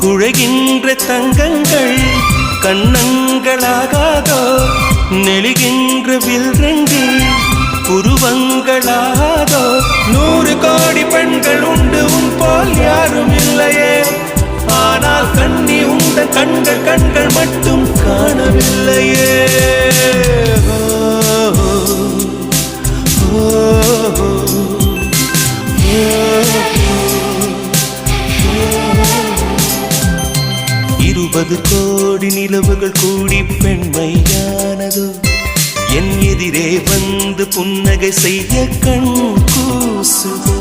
குழைகின்ற தங்கங்கள் கண்ணங்களாகாதோ நெளிகின்ற வில்ரங்கில் புருவங்களாகாதோ 100 கோடி பெண்கள் உண்டு உன் போல் யாரும் இல்லையே ஆனால் கண்ணி உண்ட கண்கள் கண்கள் மட்டும் காணவில்லையே இருபது கோடி நிலவுகள் கூடி பெண்மையானதோ என் எதிரே வந்து புன்னகை செய்ய கண் கூசுதோ